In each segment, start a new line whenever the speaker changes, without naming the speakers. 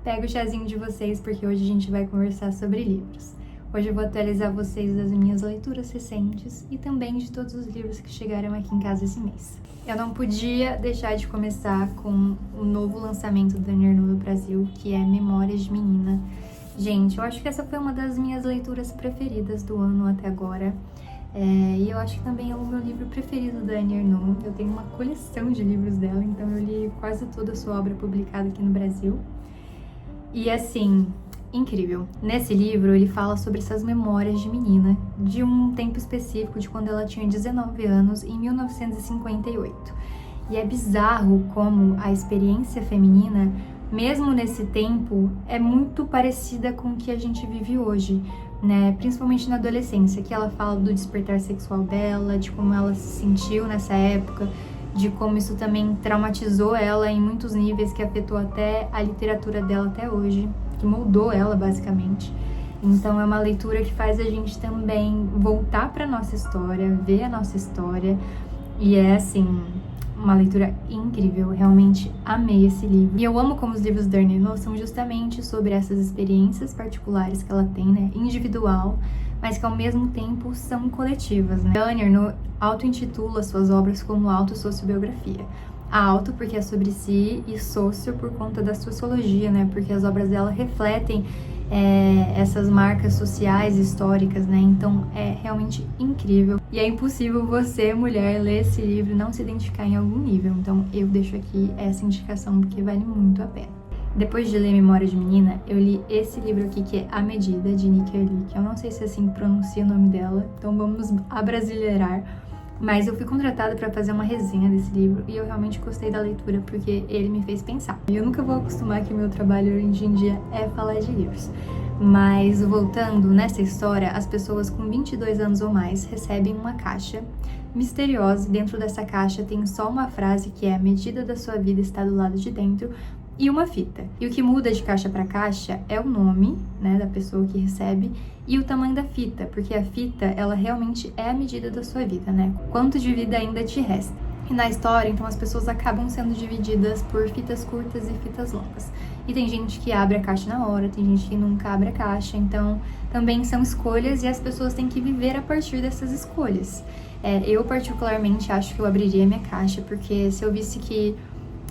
Pega o chazinho de vocês, porque hoje a gente vai conversar sobre livros. Hoje eu vou atualizar vocês das minhas leituras recentes e também de todos os livros que chegaram aqui em casa esse mês. Eu não podia deixar de começar com o novo lançamento do Dani Arnaud no Brasil, que é Memórias de Menina. Gente, eu acho que essa foi uma das minhas leituras preferidas do ano até agora. E eu acho que também é o meu livro preferido da Dani Arnaud. Eu tenho uma coleção de livros dela, então eu li quase toda a sua obra publicada aqui no Brasil. E assim, incrível. Nesse livro ele fala sobre essas memórias de menina, de um tempo específico, de quando ela tinha 19 anos, em 1958. E é bizarro como a experiência feminina, mesmo nesse tempo, é muito parecida com o que a gente vive hoje, né? Principalmente na adolescência, que ela fala do despertar sexual dela, de como ela se sentiu nessa época, de como isso também traumatizou ela em muitos níveis, que afetou até a literatura dela até hoje, que moldou ela basicamente. Então é uma leitura que faz a gente também voltar para nossa história, ver a nossa história, e é assim, uma leitura incrível. Eu realmente amei esse livro. E eu amo como os livros da Dani Arnaud são justamente sobre essas experiências particulares que ela tem, né, individual, mas que ao mesmo tempo são coletivas, né? Dani Arnaud auto-intitula suas obras como autossociobiografia. Auto porque é sobre si e socio por conta da sociologia, né? Porque as obras dela refletem essas marcas sociais históricas, né? Então é realmente incrível. E é impossível você, mulher, ler esse livro e não se identificar em algum nível. Então eu deixo aqui essa indicação porque vale muito a pena. Depois de ler Memória de Menina, eu li esse livro aqui, que é A Medida, de Nikki Erlich. Eu não sei se assim pronuncia o nome dela, então vamos abrasileirar. Mas eu fui contratada para fazer uma resenha desse livro e eu realmente gostei da leitura porque ele me fez pensar. Eu nunca vou acostumar que o meu trabalho hoje em dia é falar de livros. Mas voltando nessa história, as pessoas com 22 anos ou mais recebem uma caixa misteriosa e dentro dessa caixa tem só uma frase que é: a medida da sua vida está do lado de dentro, e uma fita. E o que muda de caixa para caixa é o nome, né, da pessoa que recebe e o tamanho da fita, porque a fita, ela realmente é a medida da sua vida, né? Quanto de vida ainda te resta. E na história, então, as pessoas acabam sendo divididas por fitas curtas e fitas longas. E tem gente que abre a caixa na hora, tem gente que nunca abre a caixa, então também são escolhas e as pessoas têm que viver a partir dessas escolhas. Eu particularmente acho que eu abriria minha caixa, porque se eu visse que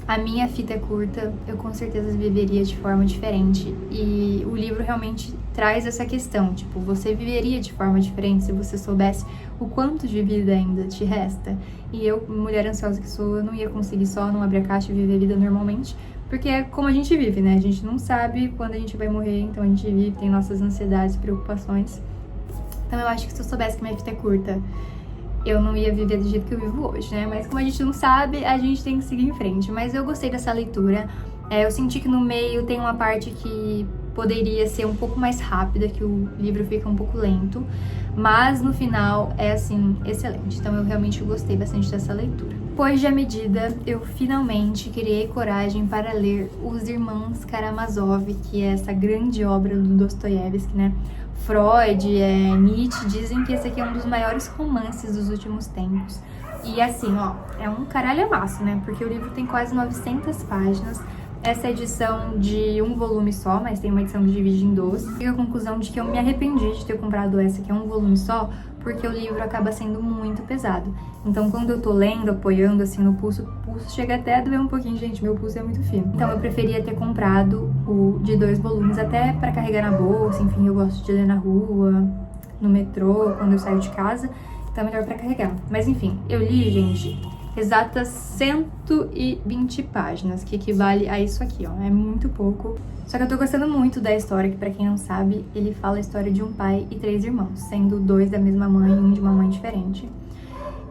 a minha fita é curta, eu com certeza viveria de forma diferente. E o livro realmente traz essa questão, tipo, você viveria de forma diferente se você soubesse o quanto de vida ainda te resta? E eu, mulher ansiosa que sou, eu não ia conseguir só não abrir a caixa e viver a vida normalmente, porque é como a gente vive, né? A gente não sabe quando a gente vai morrer, então a gente vive, tem nossas ansiedades, preocupações. Então eu acho que se eu soubesse que minha fita é curta, eu não ia viver do jeito que eu vivo hoje, né? Mas como a gente não sabe, a gente tem que seguir em frente. Mas eu gostei dessa leitura. Eu senti que no meio tem uma parte que poderia ser um pouco mais rápida, que o livro fica um pouco lento. Mas no final é, assim, excelente. Então eu realmente gostei bastante dessa leitura. Depois de A Medida, eu finalmente criei coragem para ler Os Irmãos Karamazov, que é essa grande obra do Dostoiévski, né? Freud, Nietzsche dizem que esse aqui é um dos maiores romances dos últimos tempos. E assim, ó, é um caralhamaço, né? Porque o livro tem quase 900 páginas. Essa edição de um volume só, mas tem uma edição que divide em 12. Fico a conclusão de que eu me arrependi de ter comprado essa, que é um volume só, porque o livro acaba sendo muito pesado. Então, quando eu tô lendo, apoiando assim no pulso, o pulso chega até a doer um pouquinho, gente, meu pulso é muito fino. Então, eu preferia ter comprado o de 2 volumes, até pra carregar na bolsa, enfim, eu gosto de ler na rua, no metrô, quando eu saio de casa, então é melhor pra carregar. Mas enfim, eu li, gente, exatas 120 páginas, que equivale a isso aqui, ó, é muito pouco. Só que eu tô gostando muito da história, que pra quem não sabe, ele fala a história de um pai e 3 irmãos, sendo 2 da mesma mãe e um de uma mãe diferente.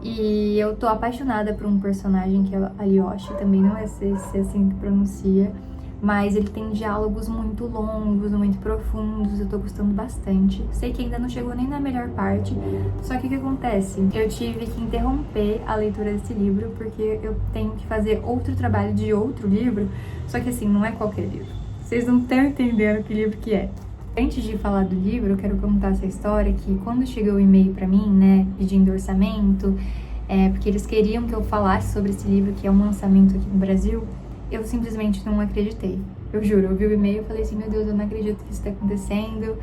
E eu tô apaixonada por um personagem que é o Alyosha, também não é se assim que pronuncia, mas ele tem diálogos muito longos, muito profundos, eu tô gostando bastante. Sei que ainda não chegou nem na melhor parte, só que o que acontece? Eu tive que interromper a leitura desse livro, porque eu tenho que fazer outro trabalho de outro livro, só que assim, não é qualquer livro. Vocês não estão entendendo que livro que é. Antes de falar do livro, eu quero contar essa história, que quando chegou o e-mail pra mim, né, pedindo orçamento, porque eles queriam que eu falasse sobre esse livro, que é um lançamento aqui no Brasil, eu simplesmente não acreditei. Eu juro, eu vi o e-mail e falei assim, meu Deus, eu não acredito que isso tá acontecendo.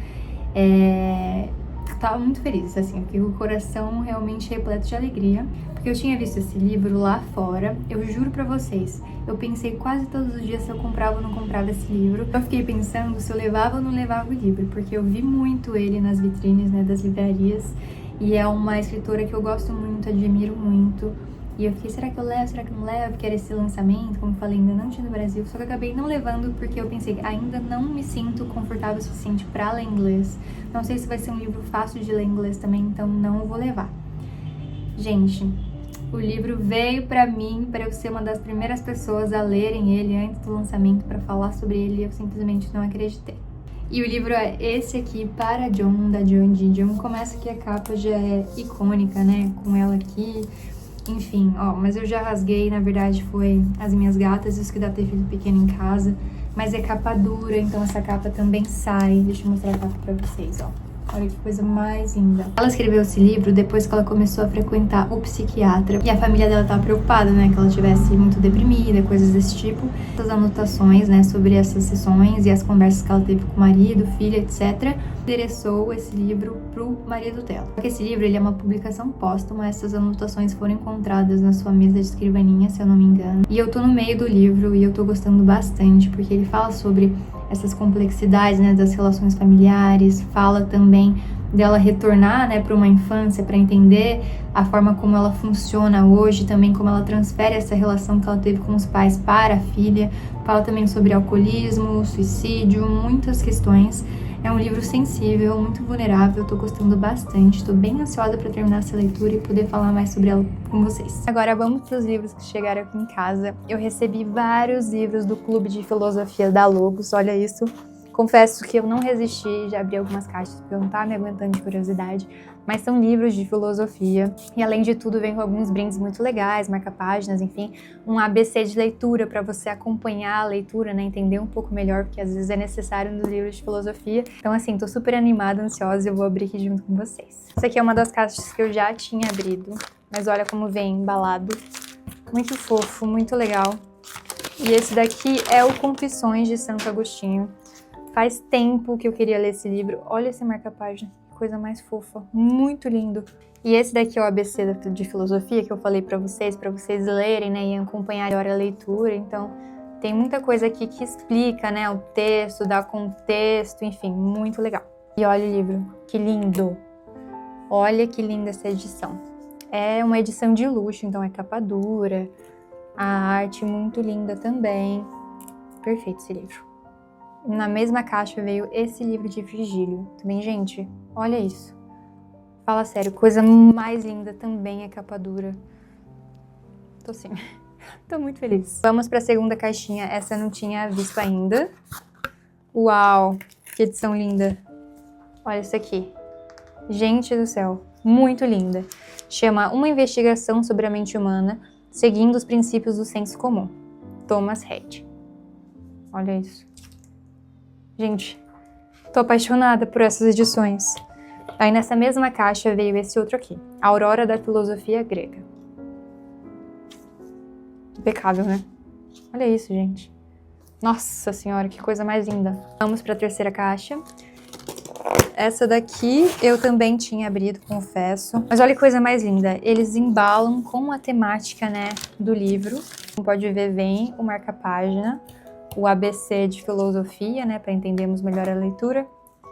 Tava muito feliz, assim, eu fiquei com o coração realmente repleto de alegria, porque eu tinha visto esse livro lá fora. Eu juro pra vocês, eu pensei quase todos os dias se eu comprava ou não comprava esse livro. Eu fiquei pensando se eu levava ou não levava o livro, porque eu vi muito ele nas vitrines, né, das livrarias, e é uma escritora que eu gosto muito, admiro muito. E eu fiquei, será que eu levo, será que eu não levo? Porque era esse lançamento, como eu falei, ainda não tinha no Brasil. Só que eu acabei não levando porque eu pensei, ainda não me sinto confortável o suficiente pra ler inglês. Não sei se vai ser um livro fácil de ler inglês também, então não vou levar. Gente, o livro veio pra mim, pra eu ser uma das primeiras pessoas a lerem ele antes do lançamento, pra falar sobre ele, e eu simplesmente não acreditei. E o livro é esse aqui, Para John, da Joan Didion. Começa que a capa já é icônica, né? Com ela aqui. Enfim, ó, mas eu já rasguei, na verdade foi as minhas gatas, isso que dá ter filho pequeno em casa. Mas é capa dura, então essa capa também sai. Deixa eu mostrar a capa pra vocês, ó. Olha que coisa mais linda. Ela escreveu esse livro depois que ela começou a frequentar o psiquiatra. E a família dela tava preocupada, né? Que ela estivesse muito deprimida, coisas desse tipo. Essas anotações, né? Sobre essas sessões e as conversas que ela teve com o marido, filha, etc. Endereçou esse livro pro marido dela. Porque esse livro, ele é uma publicação póstuma. Essas anotações foram encontradas na sua mesa de escrivaninha, se eu não me engano. E eu tô no meio do livro e eu tô gostando bastante, porque ele fala sobre essas complexidades, né, das relações familiares, fala também dela retornar, né, para uma infância, para entender a forma como ela funciona hoje, também como ela transfere essa relação que ela teve com os pais para a filha, fala também sobre alcoolismo, suicídio, muitas questões. É um livro sensível, muito vulnerável, tô gostando bastante, tô bem ansiosa para terminar essa leitura e poder falar mais sobre ela com vocês. Agora vamos para os livros que chegaram aqui em casa. Eu recebi vários livros do Clube de Filosofia da Logos, olha isso. Confesso que eu não resisti, já abri algumas caixas porque eu não tava me aguentando de curiosidade, mas são livros de filosofia e além de tudo vem com alguns brindes muito legais, marca-páginas, enfim, um ABC de leitura para você acompanhar a leitura, né, entender um pouco melhor, porque às vezes é necessário nos livros de filosofia. Então assim, tô super animada, ansiosa e eu vou abrir aqui junto com vocês. Essa aqui é uma das caixas que eu já tinha abrido, mas olha como vem embalado, muito fofo, muito legal. E esse daqui é o Confissões de Santo Agostinho. Faz tempo que eu queria ler esse livro. Olha esse marca-página, que coisa mais fofa, muito lindo. E esse daqui é o ABC de filosofia que eu falei pra vocês lerem, né, e acompanhar a leitura. Então, tem muita coisa aqui que explica, né, o texto, dá contexto, enfim, muito legal. E olha o livro, que lindo. Olha que linda essa edição. É uma edição de luxo, então é capa dura, a arte muito linda também. Perfeito esse livro. Na mesma caixa veio esse livro de Virgílio. Também, gente, olha isso. Fala sério, coisa mais linda também é capa dura. Tô assim, tô muito feliz. Vamos pra segunda caixinha, essa eu não tinha visto ainda. Uau, que edição linda. Olha isso aqui. Gente do céu, muito linda. Chama Uma Investigação sobre a Mente Humana, seguindo os princípios do senso comum. Thomas Hardy. Olha isso. Gente, tô apaixonada por essas edições. Aí nessa mesma caixa veio esse outro aqui, A Aurora da Filosofia Grega. Impecável, né? Olha isso, gente. Nossa senhora, que coisa mais linda. Vamos para a terceira caixa. Essa daqui eu também tinha abrido, confesso. Mas olha que coisa mais linda. Eles embalam com a temática, né, do livro. Como pode ver, vem o marca-página, o ABC de filosofia, né, para entendermos melhor a leitura,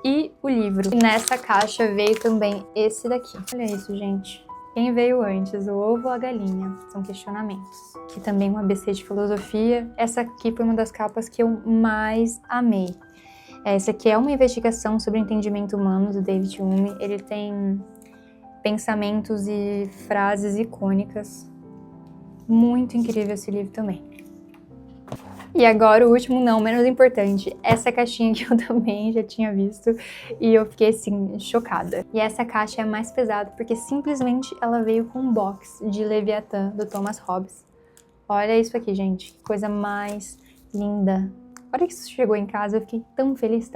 e o livro. E nessa caixa veio também esse daqui. Olha isso, gente. Quem veio antes, o ovo ou a galinha? São questionamentos. Aqui também um ABC de filosofia. Essa aqui foi uma das capas que eu mais amei. Essa aqui é uma investigação sobre o entendimento humano do David Hume. Ele tem pensamentos e frases icônicas. Muito incrível esse livro também. E agora o último, não menos importante, essa caixinha que eu também já tinha visto e eu fiquei assim, chocada. E essa caixa é mais pesada porque simplesmente ela veio com um box de Leviatã, do Thomas Hobbes. Olha isso aqui, gente, que coisa mais linda. A hora que isso chegou em casa, eu fiquei tão feliz,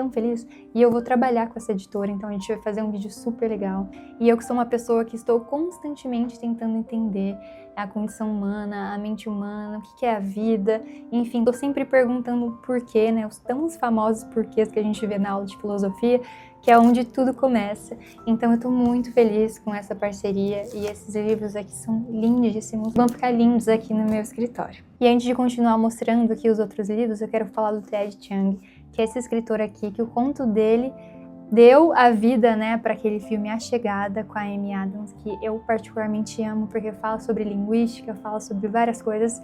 e eu vou trabalhar com essa editora, então a gente vai fazer um vídeo super legal. E eu que sou uma pessoa que estou constantemente tentando entender a condição humana, a mente humana, o que é a vida, enfim, tô sempre perguntando o porquê, né, os tão famosos porquês que a gente vê na aula de filosofia, que é onde tudo começa. Então eu tô muito feliz com essa parceria e esses livros aqui são lindíssimos, vão ficar lindos aqui no meu escritório. E antes de continuar mostrando aqui os outros livros, eu quero falar do Ted Chiang, que é esse escritor aqui, que o conto dele deu a vida, né, para aquele filme A Chegada com a Amy Adams, que eu particularmente amo, porque fala sobre linguística, fala sobre várias coisas,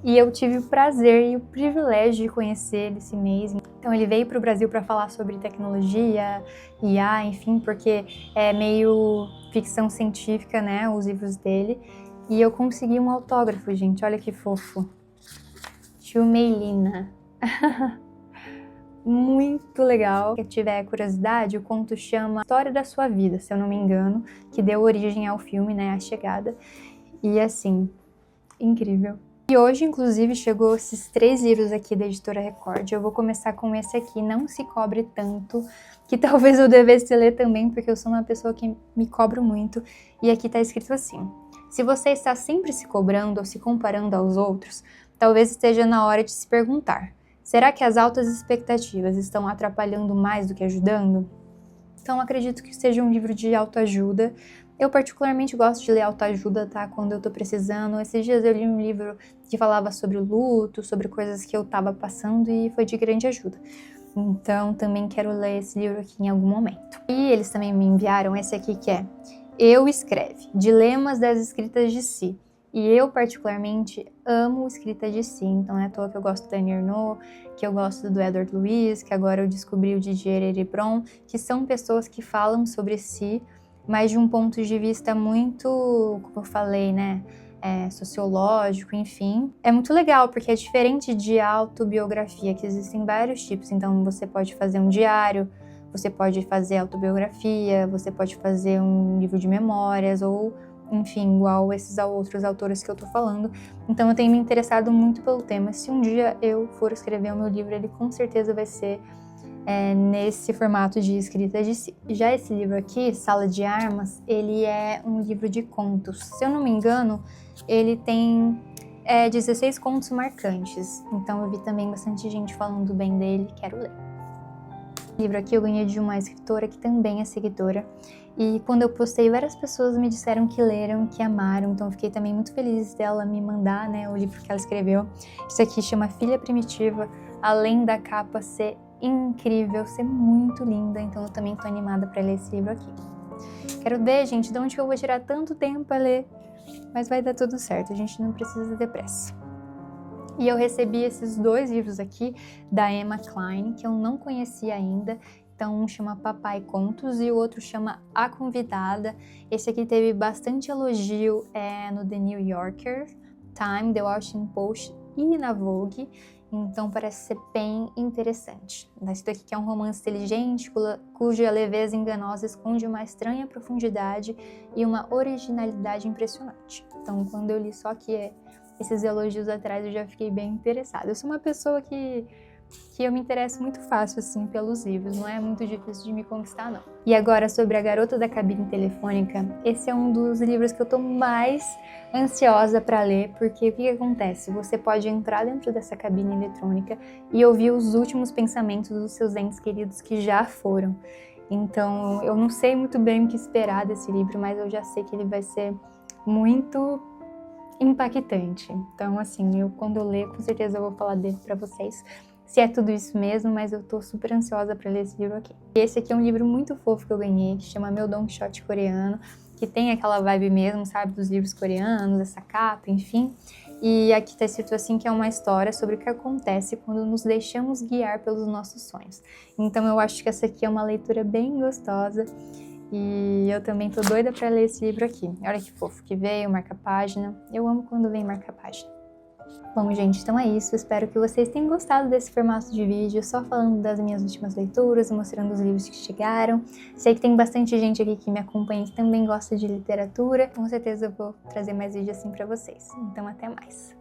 e eu tive o prazer e o privilégio de conhecer ele esse mês. Então ele veio para o Brasil para falar sobre tecnologia, IA, enfim, porque é meio ficção científica, né, os livros dele, e eu consegui um autógrafo, gente, olha que fofo. Tio Meilina. Muito legal. Quem tiver curiosidade, o conto chama História da Sua Vida, se eu não me engano, que deu origem ao filme, né, A Chegada. E assim, incrível. E hoje, inclusive, chegou esses 3 livros aqui da Editora Record. Eu vou começar com esse aqui, Não Se Cobre Tanto, que talvez eu devesse ler também, porque eu sou uma pessoa que me cobro muito. E aqui tá escrito assim: se você está sempre se cobrando ou se comparando aos outros, talvez esteja na hora de se perguntar: será que as altas expectativas estão atrapalhando mais do que ajudando? Então acredito que seja um livro de autoajuda. Eu particularmente gosto de ler autoajuda, tá? Quando eu tô precisando. Esses dias eu li um livro que falava sobre o luto, sobre coisas que eu tava passando e foi de grande ajuda. Então também quero ler esse livro aqui em algum momento. E eles também me enviaram esse aqui que é Eu Escreve, Dilemas das Escritas de Si. E eu, particularmente, amo escrita de si, então não é à toa que eu gosto da Annie Ernaux, que eu gosto do Edward Louis, que agora eu descobri o Didier Eribon, que são pessoas que falam sobre si, mas de um ponto de vista muito, como eu falei, né, sociológico, enfim. É muito legal, porque é diferente de autobiografia, que existem vários tipos, então você pode fazer um diário, você pode fazer autobiografia, você pode fazer um livro de memórias, ou enfim, igual esses outros autores que eu tô falando. Então eu tenho me interessado muito pelo tema. Se um dia eu for escrever o meu livro, ele com certeza vai ser nesse formato de escrita de si. Já esse livro aqui, Sala de Armas, ele é um livro de contos. Se eu não me engano, ele tem 16 contos marcantes. Então eu vi também bastante gente falando bem dele, quero ler. Esse livro aqui eu ganhei de uma escritora que também é seguidora. E quando eu postei, várias pessoas me disseram que leram, que amaram, então eu fiquei também muito feliz dela me mandar, né, o livro que ela escreveu. Isso aqui chama Filha Primitiva, além da capa ser incrível, ser muito linda, então eu também tô animada para ler esse livro aqui. Quero ver, gente, de onde que eu vou tirar tanto tempo para ler, mas vai dar tudo certo, a gente não precisa ter pressa. E eu recebi esses 2 livros aqui da Emma Cline, que eu não conhecia ainda. Então, um chama Papai Contos e o outro chama A Convidada. Esse aqui teve bastante elogio no The New Yorker, Time, The Washington Post e na Vogue. Então, parece ser bem interessante. Esse daqui que é um romance inteligente, cuja leveza enganosa esconde uma estranha profundidade e uma originalidade impressionante. Então, quando eu li só que esses elogios atrás, eu já fiquei bem interessada. Eu sou uma pessoa que eu me interesso muito fácil, assim, pelos livros. Não é muito difícil de me conquistar, não. E agora, sobre A Garota da Cabine Telefônica, esse é um dos livros que eu tô mais ansiosa para ler, porque o que acontece? Você pode entrar dentro dessa cabine eletrônica e ouvir os últimos pensamentos dos seus entes queridos que já foram. Então, eu não sei muito bem o que esperar desse livro, mas eu já sei que ele vai ser muito impactante. Então, assim, quando eu ler, com certeza eu vou falar dele para vocês, se é tudo isso mesmo, mas eu tô super ansiosa para ler esse livro aqui. Esse aqui é um livro muito fofo que eu ganhei, que chama Meu Don Quixote Coreano, que tem aquela vibe mesmo, sabe, dos livros coreanos, essa capa, enfim. E aqui tá escrito assim que é uma história sobre o que acontece quando nos deixamos guiar pelos nossos sonhos. Então eu acho que essa aqui é uma leitura bem gostosa. E eu também tô doida pra ler esse livro aqui. Olha que fofo que veio, marca-página. Eu amo quando vem marca-página. Bom, gente, então é isso. Espero que vocês tenham gostado desse formato de vídeo, só falando das minhas últimas leituras, mostrando os livros que chegaram. Sei que tem bastante gente aqui que me acompanha que também gosta de literatura. Com certeza eu vou trazer mais vídeos assim pra vocês. Então, até mais.